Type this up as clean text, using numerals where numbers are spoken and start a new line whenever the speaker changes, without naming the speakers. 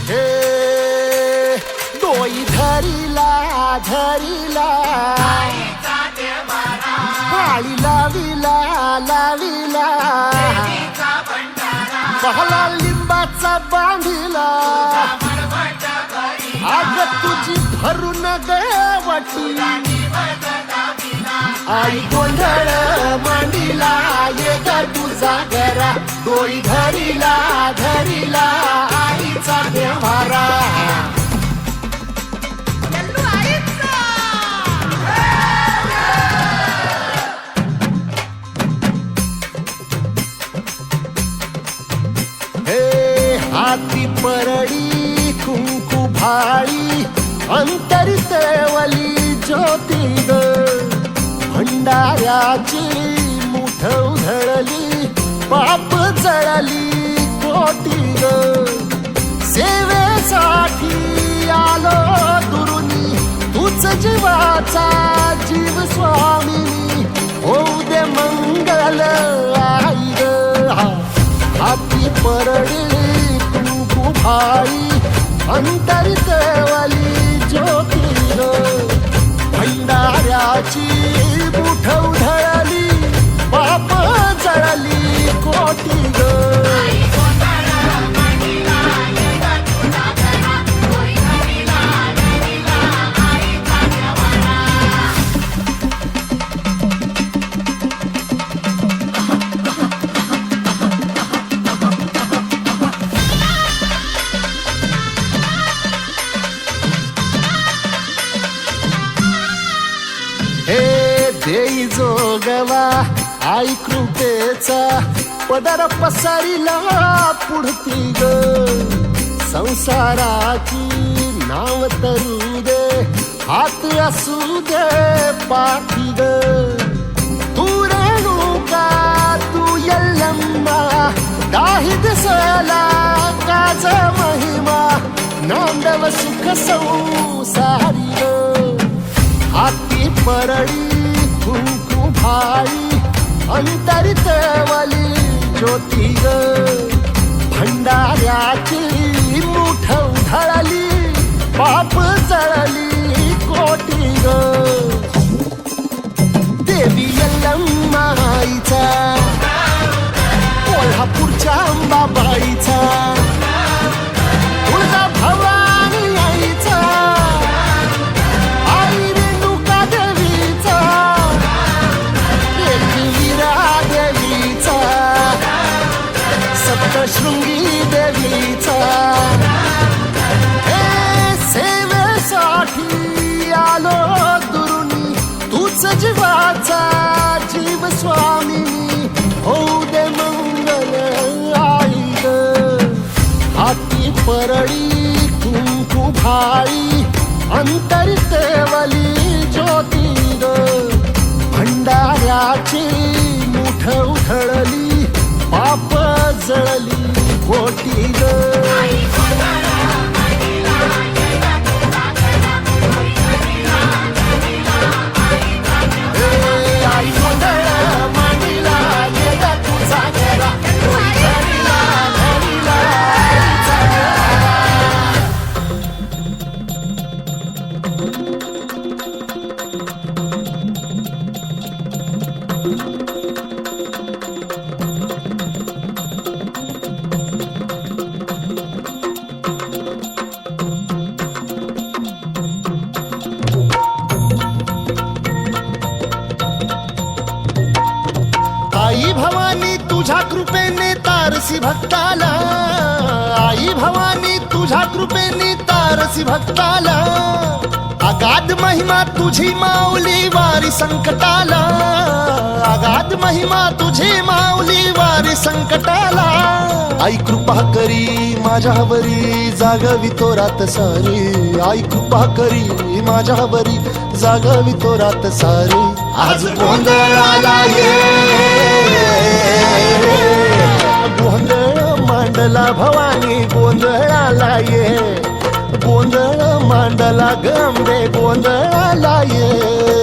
हे डोई धरिला धरिला पाळी लाविला लाविला बहला लिंबाचा बांधिला आग तुझी भरून गवटी आई गोंधळ मांडिला ये ग तुझा घरा डोई धरिला धरिला आईचा देवारा हाती परडी कुंकू भाळी अंतरितवली ज्योती ग भंडाऱ्याची मुठ उधळली पाप जळली कोटी ग सेवेसाठी आलो दुरुनी तूच जीवाचा जीव स्वामी होऊ दे मंगल आई ग हाती परडी भाई अंतरितवली ज्योती ग भंडाऱ्याची मुठ उधळली पाप जळली कोटी ग देई जोगवा आई कृपेचा पदर पसरिला पुढती ग संसाराची नाव तरू दे हात असू दे पाठी ग तू रेणुका तू यल्लम्मा दाही दिसला काज महिमा नांदव सुख संसारी ग हाती परडी कुंकू भाई अंतरितवली ज्योती ग भंडाऱ्याची मुठ उधळली पाप जळली कोटी ग देवी यल्लम्मा आईचा कोल्हापूरच्या अंबाबाईचा तुळजा भवानी आईचा शृंगी देवीचा हे सेवेसाठी आलो दुरुनी तूच जीवाचा जीव स्वामी होऊ दे मंगल आई ग हाती परडी कुंकू भाई अंतरितवली ज्योती ग भंडाऱ्याची मुठ उधळली पाप जळली कोटी ग आई गोंधळ मांडिला ये ग तुझा घरा धरिला धरिला आईचा आई भवानी तुझ्या कृपेने तारसी भक्ताला आई भवानी तुझ्या कृपेने तारसी भक्ताला अगाध महिमा तुझी माऊली वारी संकटाला अगाध महिमा तुझी माऊली वारी संकटाला आई कृपा करी माझ्यावरी जागवी तो रात सारी आई कृपा करी माझ्यावरी जागवी तो रात सारी आज गोंधळाला ये गोंधळ मांडला भवानी गोंधळाला ये गोंधळ मांडला गंबे गोंधळाला ये